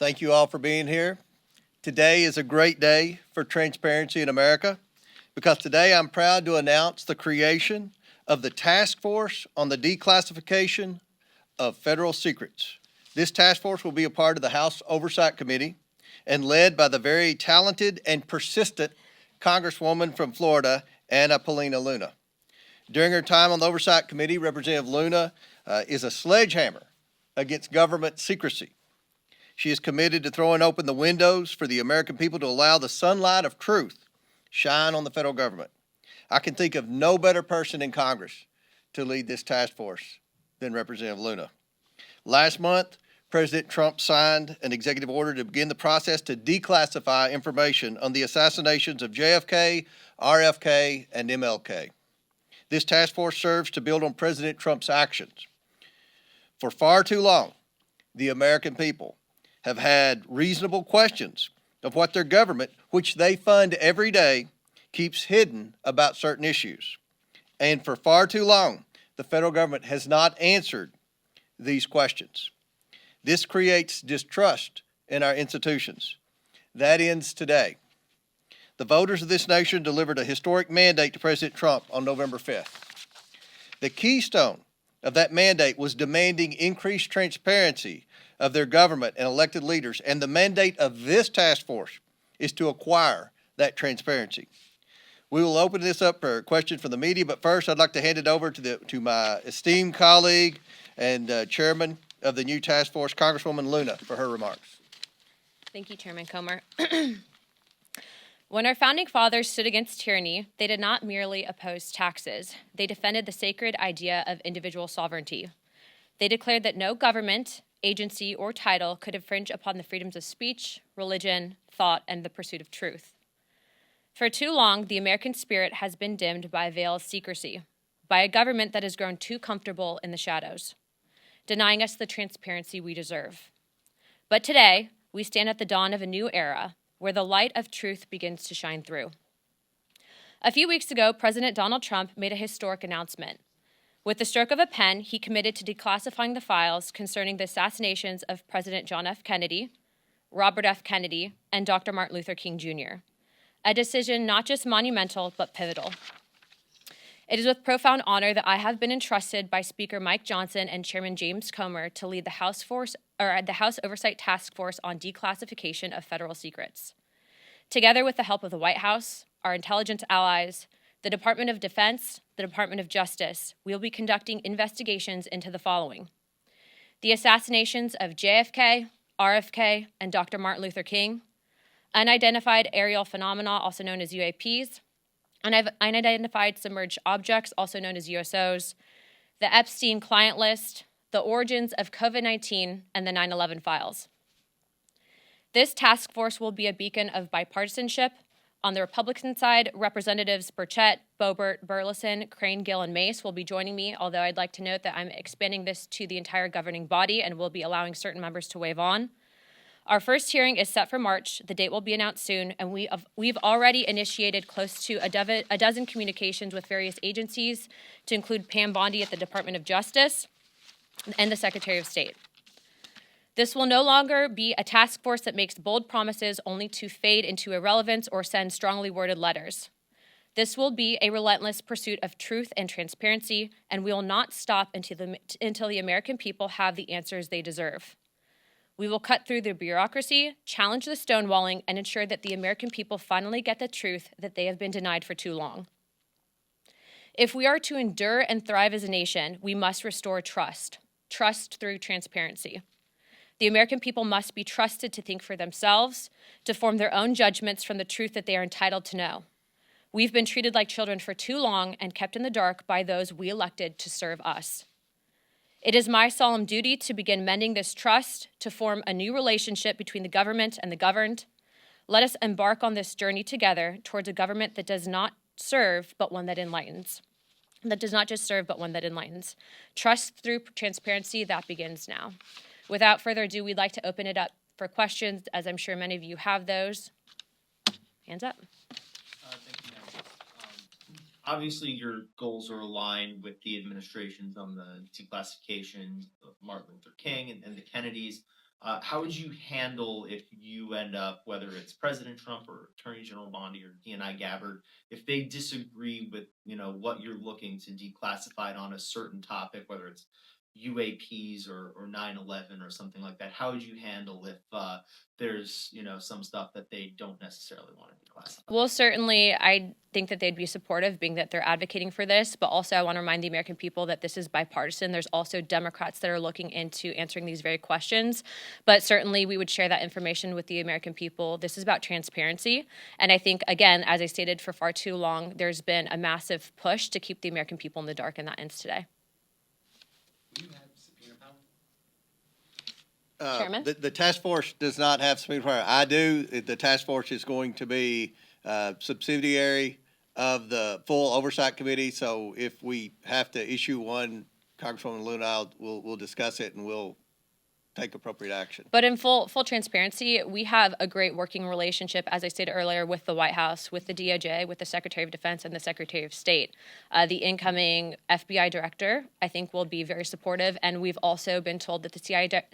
Thank you all for being here. Today is a great day for transparency in America because today I'm proud to announce the creation of the Task Force on the Declassification of Federal Secrets. This task force will be a part of the House Oversight Committee and led by the very talented and persistent Congresswoman from Florida, Anna Paulina Luna. During her time on the Oversight Committee, Representative Luna is a sledgehammer against government secrecy. She is committed to throwing open the windows for the American people to allow the sunlight of truth shine on the federal government. I can think of no better person in Congress to lead this task force than Representative Luna. Last month, President Trump signed an executive order to begin the process to declassify information on the assassinations of JFK, RFK, and MLK. This task force serves to build on President Trump's actions. For far too long, the American people have had reasonable questions of what their government, which they fund every day, keeps hidden about certain issues. And for far too long, the federal government has not answered these questions. This creates distrust in our institutions. That ends today. The voters of this nation delivered a historic mandate to President Trump on November 5th. The keystone of that mandate was demanding increased transparency of their government and elected leaders, and the mandate of this task force is to acquire that transparency. We will open this up for questions from the media, but first I'd like to hand it over to my esteemed colleague and chairman of the new task force, Congresswoman Luna, for her remarks. Thank you, Chairman Comer. When our founding fathers stood against tyranny, they did not merely oppose taxes. They defended the sacred idea of individual sovereignty. They declared that no government, agency, or title could infringe upon the freedoms of speech, religion, thought, and the pursuit of truth. For too long, the American spirit has been dimmed by a veil of secrecy, by a government that has grown too comfortable in the shadows, denying us the transparency we deserve. But today, we stand at the dawn of a new era where the light of truth begins to shine through. A few weeks ago, President Donald Trump made a historic announcement. With the stroke of a pen, he committed to declassifying the files concerning the assassinations of President John F. Kennedy, Robert F. Kennedy, and Dr. Martin Luther King Jr., a decision not just monumental, but pivotal. It is with profound honor that I have been entrusted by Speaker Mike Johnson and Chairman James Comer to lead the House Oversight Task Force on Declassification of Federal Secrets. Together with the help of the White House, our intelligence allies, the Department of Defense, the Department of Justice, we will be conducting investigations into the following: the assassinations of JFK, RFK, and Dr. Martin Luther King, unidentified aerial phenomena, also known as UAPs, unidentified submerged objects, also known as USOs, the Epstein client list, the origins of COVID-19, and the 9/11 files. This task force will be a beacon of bipartisanship. On the Republican side, Representatives Burchett, Boebert, Burleson, Crane, Gill, and Mace will be joining me, although I'd like to note that I'm expanding this to the entire governing body and will be allowing certain members to waive on. Our first hearing is set for March. The date will be announced soon, and we've already initiated close to a dozen communications with various agencies, to include Pam Bondi at the Department of Justice and the Secretary of State. This will no longer be a task force that makes bold promises only to fade into irrelevance or send strongly worded letters. This will be a relentless pursuit of truth and transparency, and we will not stop until the American people have the answers they deserve. We will cut through the bureaucracy, challenge the stonewalling, and ensure that the American people finally get the truth that they have been denied for too long. If we are to endure and thrive as a nation, we must restore trust through transparency. The American people must be trusted to think for themselves, to form their own judgments from the truth that they are entitled to know. We've been treated like children for too long and kept in the dark by those we elected to serve us. It is my solemn duty to begin mending this trust, to form a new relationship between the government and the governed. Let us embark on this journey together towards a government that does not serve, but one that enlightens. That does not just serve, but one that enlightens. Trust through transparency, that begins now. Without further ado, we'd like to open it up for questions, as I'm sure many of you have those. Hands up. Thank you, ma'am. Obviously, your goals are aligned with the administration's on the declassification of Martin Luther King and the Kennedys. how would you handle if you end up, whether it's President Trump or Attorney General Bondi or DNI Gabbard, if they disagree with what you're looking to declassify on a certain topic, whether it's UAPs or 9/11 or something like that? How would you handle if there's some stuff that they don't necessarily want to declassify? Well, certainly, I think that they'd be supportive, being that they're advocating for this. But also, I want to remind the American people that this is bipartisan. There's also Democrats that are looking into answering these very questions. But certainly, we would share that information with the American people. This is about transparency. And I think, again, as I stated for far too long, there's been a massive push to keep the American people in the dark, and that ends today. Do you have subpoena power? Chairman? The task force does not have subpoena power. I do. The task force is going to be subsidiary of the full oversight committee. So if we have to issue one, Congresswoman Luna, we'll discuss it and we'll take appropriate action. But in full transparency, we have a great working relationship, as I stated earlier, with the White House, with the DOJ, with the Secretary of Defense, and the Secretary of State. The incoming FBI director, I think, will be very supportive, and we've also been told that the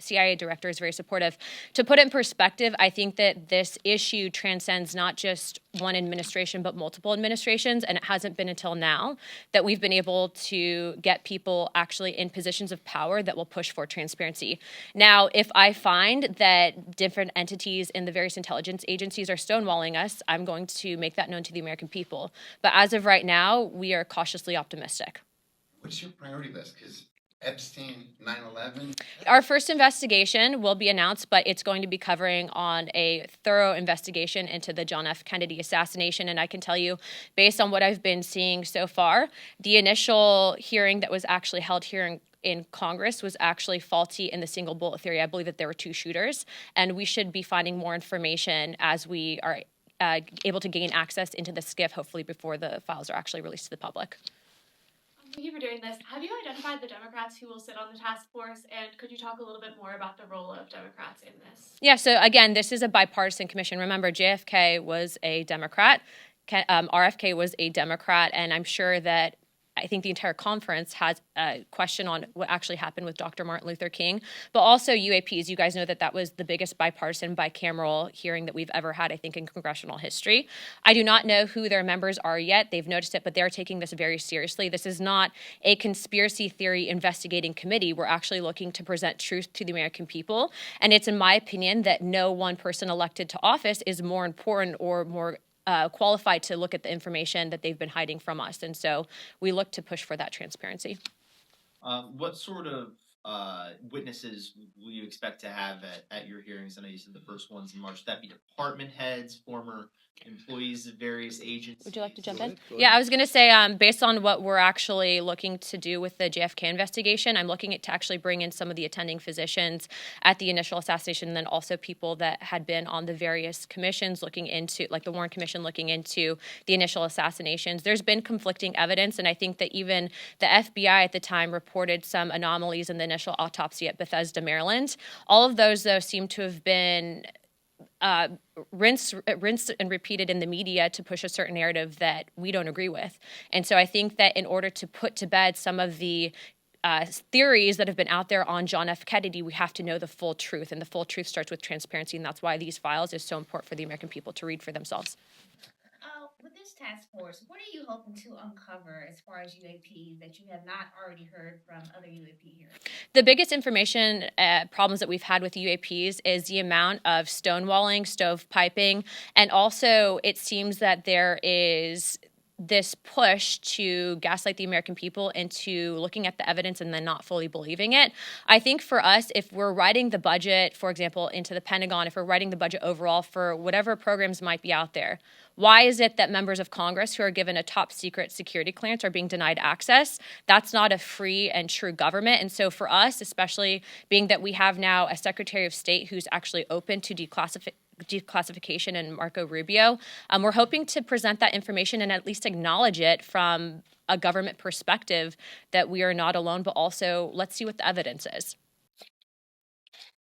CIA director is very supportive. To put it in perspective, I think that this issue transcends not just one administration, but multiple administrations, and it hasn't been until now that we've been able to get people actually in positions of power that will push for transparency. Now, if I find that different entities in the various intelligence agencies are stonewalling us, I'm going to make that known to the American people. But as of right now, we are cautiously optimistic. What's your priority list? Because Epstein, 9/11. Our first investigation will be announced, but it's going to be covering on a thorough investigation into the John F. Kennedy assassination. And I can tell you, based on what I've been seeing so far, the initial hearing that was actually held here in Congress was actually faulty in the single bullet theory. I believe that there were two shooters, and we should be finding more information as we are able to gain access into the SCIF, hopefully before the files are actually released to the public. Thank you for doing this. Have you identified the Democrats who will sit on the task force, and could you talk a little bit more about the role of Democrats in this? Yeah, so again, this is a bipartisan commission. Remember, JFK was a Democrat, RFK was a Democrat, and I'm sure that I think the entire conference has a question on what actually happened with Dr. Martin Luther King, but also UAPs. You guys know that that was the biggest bipartisan bicameral hearing that we've ever had, I think, in congressional history. I do not know who their members are yet. They've noticed it, but they're taking this very seriously. This is not a conspiracy theory investigating committee. We're actually looking to present truth to the American people. And it's in my opinion that no one person elected to office is more important or more qualified to look at the information that they've been hiding from us. And so we look to push for that transparency. What sort of witnesses will you expect to have at your hearings? I know you said the first one's in March. Would that be department heads, former employees of various agencies? Would you like to jump Go in? ahead, go Yeah, ahead. I was going to say, based on what we're actually looking to do with the JFK investigation, I'm looking to actually bring in some of the attending physicians at the initial assassination, and then also people that had been on the various commissions looking into, like the Warren Commission looking into the initial assassinations. There's been conflicting evidence, and I think that even the FBI at the time reported some anomalies in the initial autopsy at Bethesda, Maryland. All of those, though, seem to have been rinsed and repeated in the media to push a certain narrative that we don't agree with. And so I think that in order to put to bed some of the theories that have been out there on John F. Kennedy, we have to know the full truth. And the full truth starts with transparency. And that's why these files is so important for the American people to read for themselves. With this task force, what are you hoping to uncover as far as UAPs that you have not already heard from other UAP hearings? The biggest information problems that we've had with UAPs is the amount of stonewalling, stovepiping, and also it seems that there is this push to gaslight the American people into looking at the evidence and then not fully believing it. I think for us, if we're writing the budget, for example, into the Pentagon, if we're writing the budget overall for whatever programs might be out there, why is it that members of Congress who are given a top secret security clearance are being denied access? That's not a free and true government. And so for us, especially being that we have now a Secretary of State who's actually open to declassification and Marco Rubio, we're hoping to present that information and at least acknowledge it from a government perspective that we are not alone, but also let's see what the evidence is.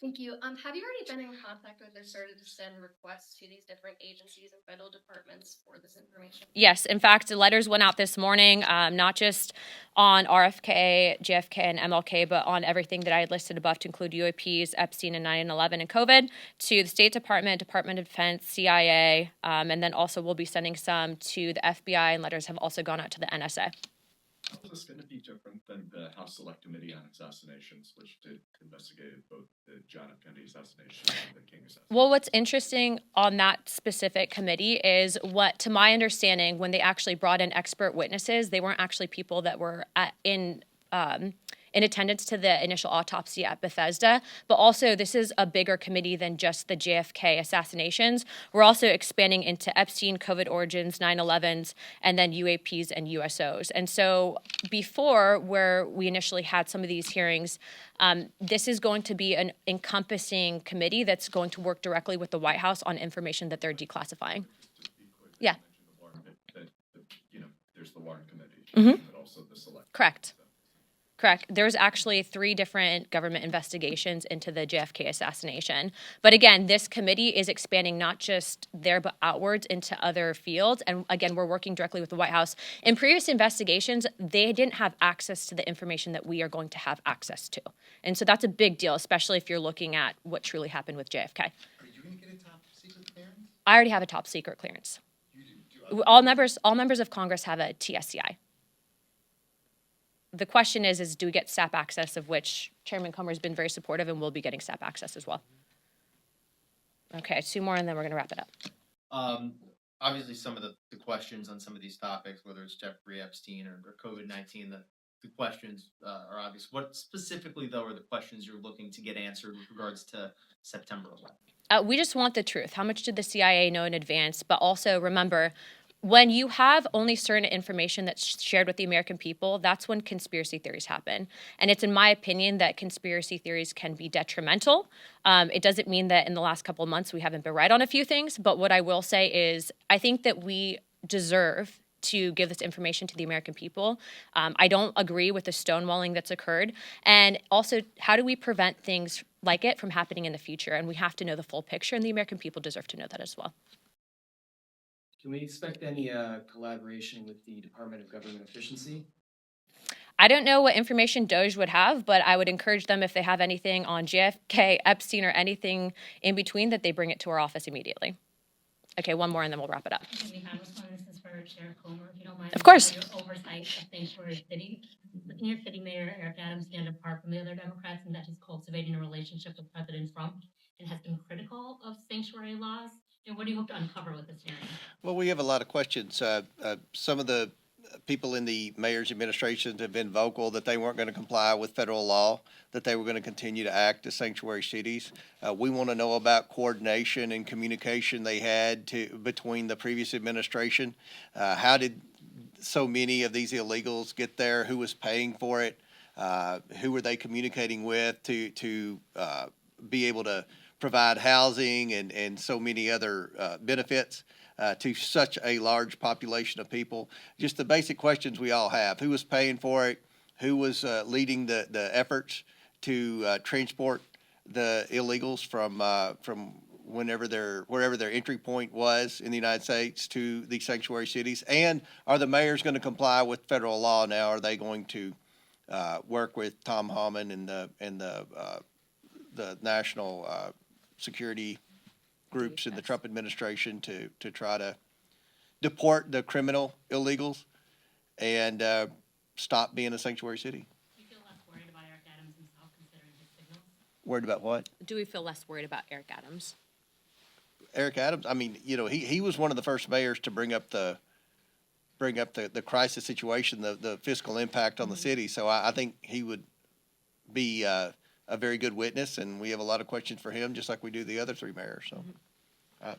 Thank you. Have you already been in contact with or started to send requests to these different agencies and federal departments for this information? Yes, in fact, the letters went out this morning, not just on RFK, JFK, and MLK, but on everything that I had listed above to include UAPs, Epstein, and 9/11 and COVID, to the State Department, Department of Defense, CIA, and then also we'll be sending some to the FBI, and letters have also gone out to the NSA. How is this going to be different than the House Select Committee on Assassinations, which investigated both the John F. Kennedy assassination and the King assassination? Well, what's interesting on that specific committee is what, to my understanding, when they actually brought in expert witnesses, they weren't actually people that were in attendance to the initial autopsy at Bethesda. But also, this is a bigger committee than just the JFK assassinations. We're also expanding into Epstein, COVID origins, 9/11s, and then UAPs and USOs. And so before, where we initially had some of these hearings, this is going to be an encompassing committee that's going to work directly with the White House on information that they're declassifying. Just to be clear, Yeah. you mentioned there's the Warren Committee, Mhm. but also the Select. Correct. Correct. There's actually 3 different government investigations into the JFK assassination. But again, this committee is expanding not just there, but outwards into other fields. And again, we're working directly with the White House. In previous investigations, they didn't have access to the information that we are going to have access to. And so that's a big deal, especially if you're looking at what truly happened with JFK. Are you going to get a top secret clearance? I already have a top secret clearance. You do. All members of Congress have a TSCI. The question is do we get SAP access, of which Chairman Comer has been very supportive, and we'll be getting SAP access as well. Okay, 2 more, and then we're going to wrap it up. Obviously, some of the questions on some of these topics, whether it's Jeffrey Epstein or COVID-19, the questions are obvious. What specifically, though, are the questions you're looking to get answered with regards to September 11th? We just want the truth. How much did the CIA know in advance? But also remember, when you have only certain information that's shared with the American people, that's when conspiracy theories happen. And it's in my opinion that conspiracy theories can be detrimental. It doesn't mean that in the last couple of months we haven't been right on a few things, but what I will say is I think that we deserve to give this information to the American people. I don't agree with the stonewalling that's occurred. And also, how do we prevent things like it from happening in the future? And we have to know the full picture, and the American people deserve to know that as well. Can we expect any collaboration with the Department of Government Efficiency? I don't know what information DOJ would have, but I would encourage them if they have anything on JFK, Epstein, or anything in between that they bring it to our office immediately. Okay, 1 more and then we'll wrap it up. We have one. This is for Sheriff Comer, if you don't mind. Of course. Your oversight of things for your city. Looking at your city mayor, Eric Adams, stand apart from the other Democrats in that he's cultivating a relationship with President Trump and has been critical of sanctuary laws. And what do you hope to uncover with this hearing? Well, we have a lot of questions. Some of the people in the mayor's administration have been vocal that they weren't going to comply with federal law, that they were going to continue to act as sanctuary cities. We want to know about coordination and communication they had between the previous administration. How did so many of these illegals get there? Who was paying for it? Who were they communicating with to be able to provide housing and so many other benefits to such a large population of people? Just the basic questions we all have. Who was paying for it? Who was leading the efforts to transport the illegals from wherever their entry point was in the United States to the sanctuary cities? And are the mayors going to comply with federal law now? Are they going to work with Tom Homan and the national security groups in the Trump administration to try to deport the criminal illegals and stop being a sanctuary city? Do you feel less worried about Eric Adams himself considering his signals? Worried about what? Do we feel less worried about Eric Adams? Eric Adams, I mean, he was one of the first mayors to bring up the crisis situation, the fiscal impact on the city. So I think he would be a very good witness, and we have a lot of questions for him, just like we do the other 3 mayors. So, All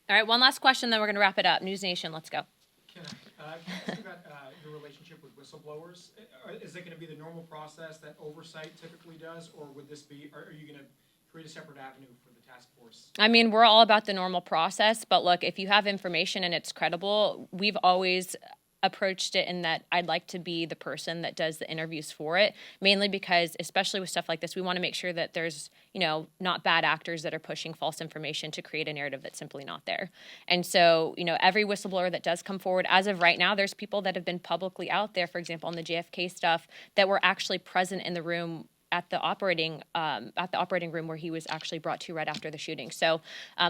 right, one last question, then we're going to wrap it up. News Nation, let's go. Can I ask you about your relationship with whistleblowers? Is it going to be the normal process that oversight typically does, or would this be? Are you going to create a separate avenue for the task force? I mean, we're all about the normal process, but look, if you have information and it's credible, we've always approached it in that I'd like to be the person that does the interviews for it, mainly because, especially with stuff like this, we want to make sure that there's, not bad actors that are pushing false information to create a narrative that's simply not there. And so, every whistleblower that does come forward, as of right now, there's people that have been publicly out there, for example, on the JFK stuff, that were actually present in the room at the operating room where he was actually brought to right after the shooting. So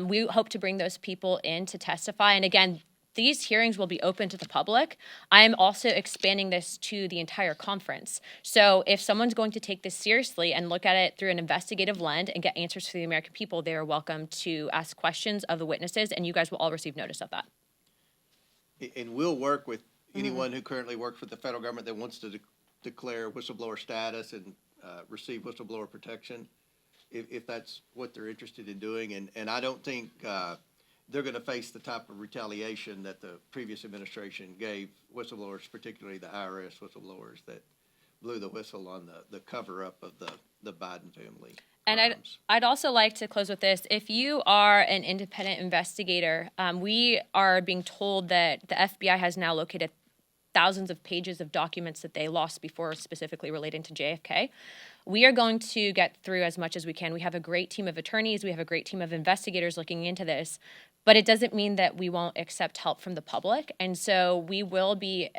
we hope to bring those people in to testify. And again, these hearings will be open to the public. I am also expanding this to the entire conference. So if someone's going to take this seriously and look at it through an investigative lens and get answers for the American people, they are welcome to ask questions of the witnesses, and you guys will all receive notice of that. And we'll work with anyone who currently works for the federal government that wants to declare whistleblower status and receive whistleblower protection, if that's what they're interested in doing. And I don't think they're going to face the type of retaliation that the previous administration gave whistleblowers, particularly the IRS whistleblowers that blew the whistle on the cover-up of the Biden family. And I'd also like to close with this. If you are an independent investigator, we are being told that the FBI has now located thousands of pages of documents that they lost before, specifically relating to JFK. We are going to get through as much as we can. We have a great team of attorneys. We have a great team of investigators looking into this. But it doesn't mean that we won't accept help from the public. And so we will be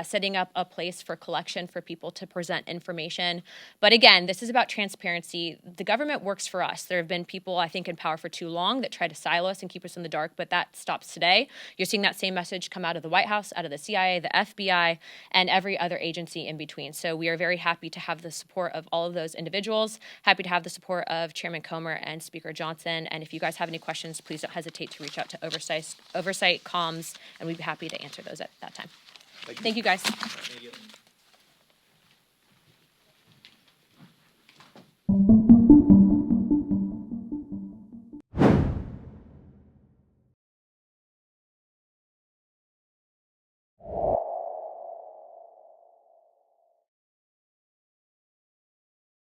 setting up a place for collection for people to present information. But again, this is about transparency. The government works for us. There have been people, I think, in power for too long that try to silo us and keep us in the dark, but that stops today. You're seeing that same message come out of the White House, out of the CIA, the FBI, and every other agency in between. So we are very happy to have the support of all of those individuals, happy to have the support of Chairman Comer and Speaker Johnson. And if you guys have any questions, please don't hesitate to reach out to Oversight Comms, and we'd be happy to answer those at that time. Thank you, guys. Thank you.